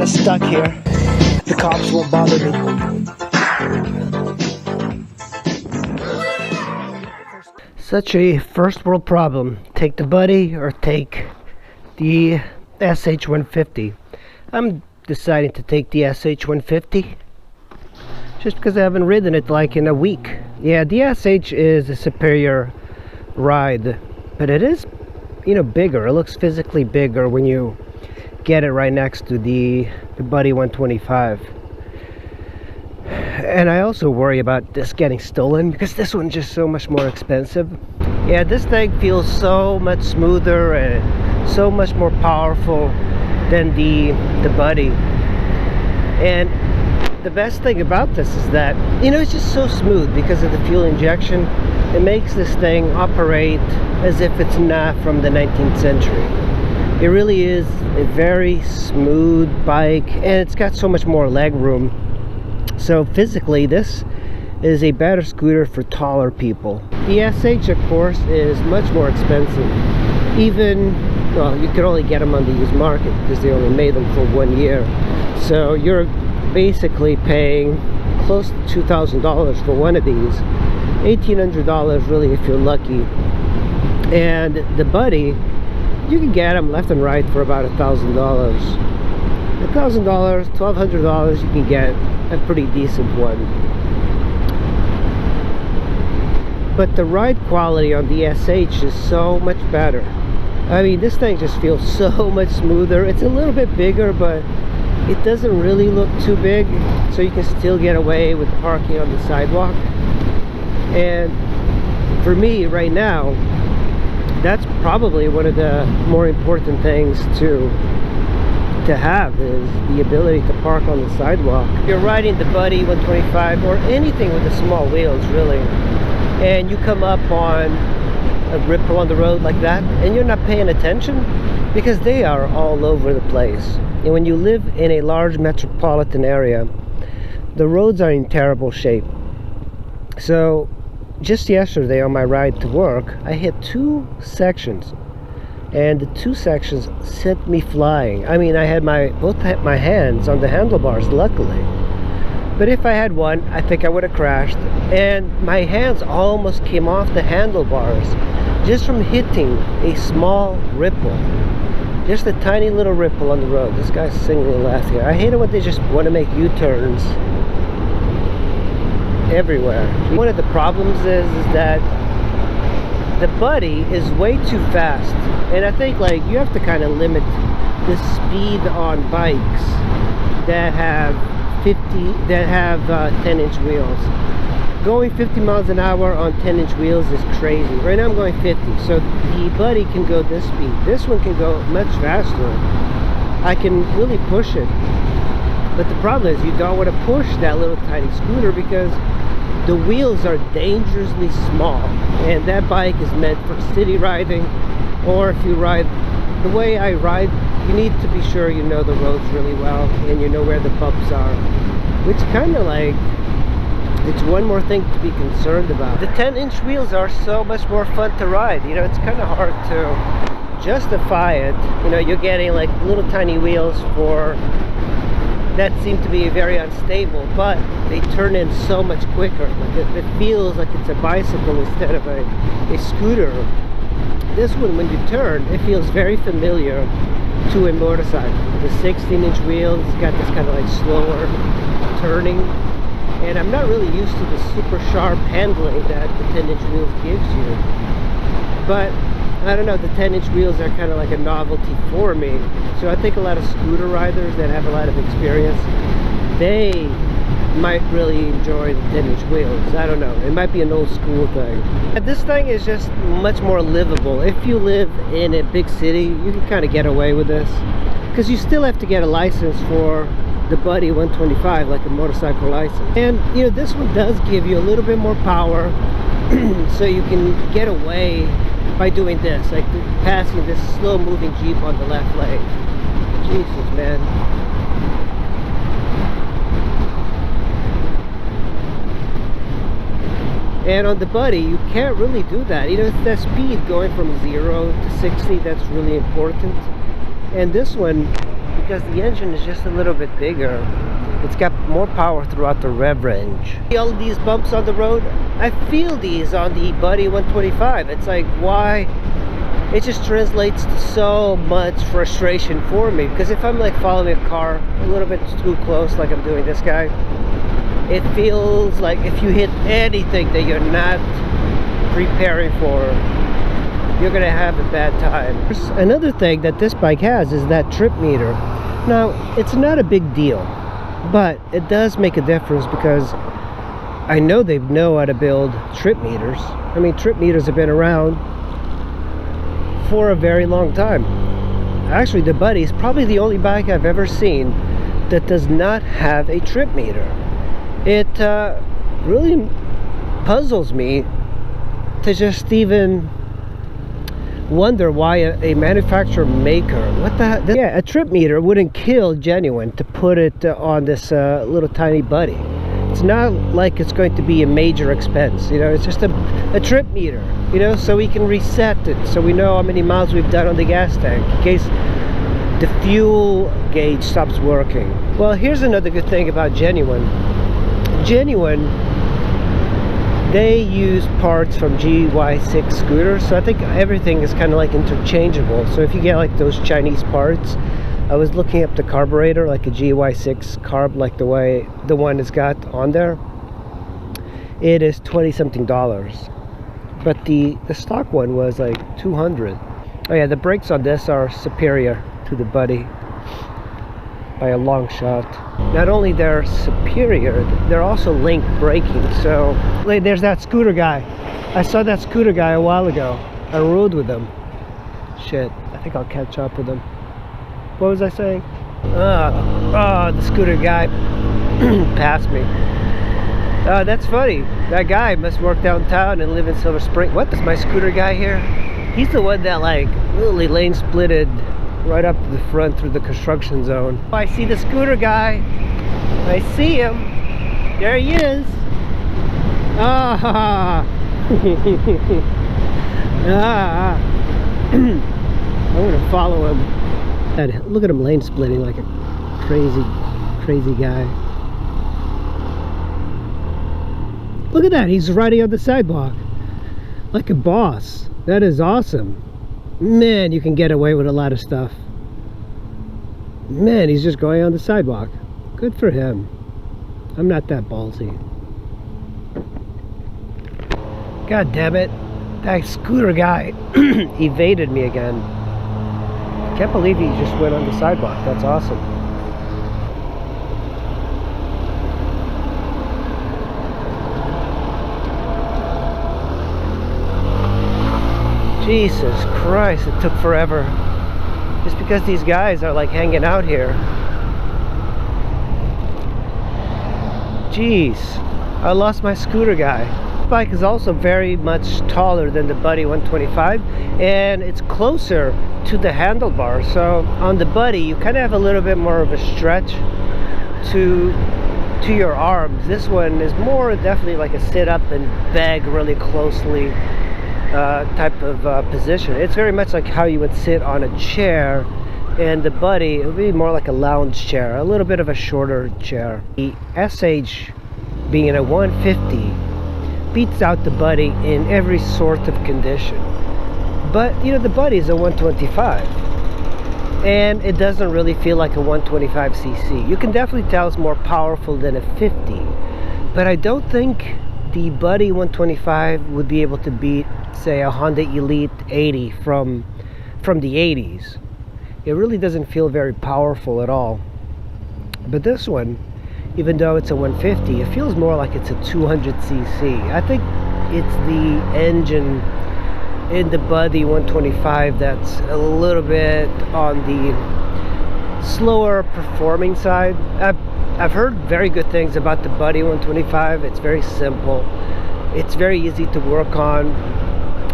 stuck here. The cops won't bother me. Such a first world problem. Take the Buddy or take the sh150. I'm deciding to take the sh150 just because I haven't ridden it like in a week. Yeah, the sh is a superior ride, but it is, you know, bigger. It looks physically bigger when you get it right next to the Buddy 125. And I also worry about this getting stolen because this one's just so much more expensive. Yeah, this thing feels so much smoother and so much more powerful than the Buddy. And the best thing about this is that, you know, it's just so smooth because of the fuel injection. It makes this thing operate as if it's not from the 19th century. It really is a very smooth bike, and it's got so much more leg room. So physically, this is a better scooter for taller people. The sh, of course, is much more expensive. Even, well, you can only get them on the used market because they only made them for 1 year. So you're basically paying close to $2,000 for one of these. $1,800 really if you're lucky. And the Buddy, you can get them left and right for about $1,000. $1,000, $1,200, you can get a pretty decent one. But the ride quality on the sh is so much better. I mean, this thing just feels so much smoother. It's a little bit bigger, but it doesn't really look too big, so you can still get away with parking on the sidewalk. And for me right now, that's probably one of the more important things to have, is the ability to park on the sidewalk. If you're riding the Buddy 125 or anything with the small wheels really, and you come up on a ripple on the road like that and you're not paying attention, because they are all over the place. And when you live in a large metropolitan area, the roads are in terrible shape. So just yesterday on my ride to work, I hit 2 sections, and the 2 sections sent me flying. I mean, I had both my hands on the handlebars, luckily. But if I had one, I think I would have crashed. And my hands almost came off the handlebars just from hitting a small ripple. Just a tiny little ripple on the road. This guy's singing the last here. I hate it when they just want to make U-turns everywhere. One of the problems is that the Buddy is way too fast, and I think like you have to kind of limit the speed on bikes that have 10-inch wheels. Going 50 miles an hour on 10-inch wheels is crazy. Right now I'm going 50, so the Buddy can go this speed. This one can go much faster. I can really push it, but the problem is you don't want to push that little tiny scooter because the wheels are dangerously small, and that bike is meant for city riding, or if you ride the way I ride, you need to be sure you know the roads really well and you know where the bumps are, which kind of like, it's one more thing to be concerned about. The 10-inch wheels are so much more fun to ride. You know, it's kind of hard to justify it. You know, you're getting like little tiny wheels for that seem to be very unstable, but they turn in so much quicker. Like it feels like it's a bicycle instead of a scooter. This one, when you turn, it feels very familiar to a motorcycle. The 16-inch wheels got this kind of like slower turning, and I'm not really used to the super sharp handling that the 10-inch wheels gives you. But I don't know, the 10-inch wheels are kind of like a novelty for me. So I think a lot of scooter riders that have a lot of experience, they might really enjoy the 10-inch wheels. I don't know, it might be an old school thing. And this thing is just much more livable. If you live in a big city, you can kind of get away with this, because you still have to get a license for the Buddy 125, like a motorcycle license. And you know, this one does give you a little bit more power, so you can get away by doing this, like passing this slow moving Jeep on the left lane. Jesus, man. And on the Buddy, you can't really do that. You know, it's that speed going from 0 to 60 that's really important. And this one, because the engine is just a little bit bigger. It's got more power throughout the rev range. All these bumps on the road, I feel these on the Buddy 125. It's like, why? It just translates to so much frustration for me, because if I'm like following a car a little bit too close, like I'm doing this guy, it feels like if you hit anything that you're not preparing for, you're gonna have a bad time. Another thing that this bike has is that trip meter. Now, it's not a big deal, but it does make a difference, because I know they know how to build trip meters. I mean, trip meters have been around for a very long time. Actually, the Buddy is probably the only bike I've ever seen that does not have a trip meter. It really puzzles me to just even wonder why a manufacturer maker, what the heck? Yeah, a trip meter wouldn't kill genuine to put it on this little tiny Buddy. It's not like it's going to be a major expense, you know. It's just a trip meter, you know, so we can reset it, so we know how many miles we've done on the gas tank in case the fuel gauge stops working. Well, here's another good thing about genuine. They use parts from GY6 scooters, so I think everything is kind of like interchangeable. So if you get like those Chinese parts, I was looking up the carburetor, like a GY6 carb, like the one it's got on there. It is $20-something, but the stock one was like $200. Oh yeah, the brakes on this are superior to the Buddy by a long shot. Not only they're superior, they're also link braking. So there's that scooter guy. I saw that scooter guy a while ago. I rode with him. Shit, I think I'll catch up with him. What was I saying? The scooter guy passed me. That's funny. That guy must work downtown and live in Silver Spring. What is my scooter guy here? He's the one that like really lane splitted right up to the front through the construction zone. I see the scooter guy. I see him. There he is. Ah. I'm gonna follow him. Look at him lane splitting like a crazy guy. Look at that, he's riding on the sidewalk like a boss. That is awesome. Man, you can get away with a lot of stuff. Man, he's just going on the sidewalk. Good for him. I'm not that ballsy. God damn it. That scooter guy evaded me again. I can't believe he just went on the sidewalk. That's awesome. Jesus Christ, it took forever. Just because these guys are like hanging out here. Jeez, I lost my scooter guy. This bike is also very much taller than the Buddy 125, and it's closer to the handlebar. So on the Buddy, you kind of have a little bit more of a stretch to your arms. This one is more definitely like a sit up and beg really closely type of position. It's very much like how you would sit on a chair, and the Buddy, it would be more like a lounge chair, a little bit of a shorter chair. The SH, being in a 150, beats out the Buddy in every sort of condition. But you know, the Buddy is a 125, and it doesn't really feel like a 125cc. You can definitely tell it's more powerful than a 50, but I don't think the Buddy 125 would be able to beat, say, a Honda Elite 80 from the 80s. It really doesn't feel very powerful at all. But this one, even though it's a 150, it feels more like it's a 200cc. I think it's the engine in the Buddy 125 that's a little bit on the slower performing side. I've heard very good things about the Buddy 125. It's very simple. It's very easy to work on.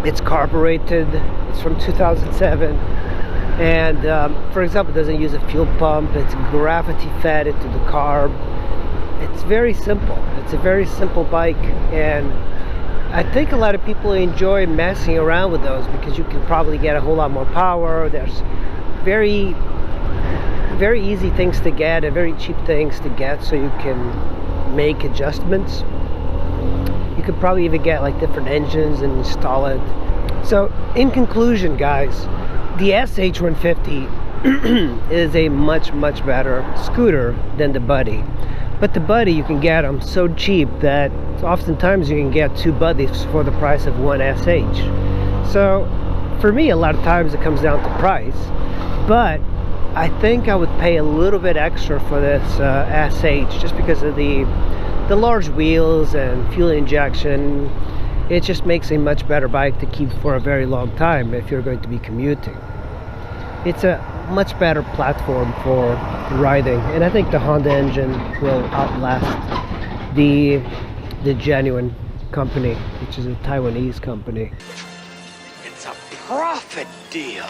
It's carbureted. It's from 2007. And for example, it doesn't use a fuel pump. It's gravity fed into the carb. It's very simple. It's a very simple bike, and I think a lot of people enjoy messing around with those because you can probably get a whole lot more power. There's very very easy things to get and very cheap things to get, so you can make adjustments. You could probably even get like different engines and install it. So in conclusion, guys, the sh150 is a much better scooter than the Buddy. But the Buddy, you can get them so cheap that oftentimes you can get 2 Buddies for the price of 1 sh. So for me, a lot of times it comes down to price, but I think I would pay a little bit extra for this sh, just because of the large wheels and fuel injection. It just makes a much better bike to keep for a very long time if you're going to be commuting. It's a much better platform for riding, and I think the Honda engine will outlast the genuine company, which is a Taiwanese company. It's a profit deal.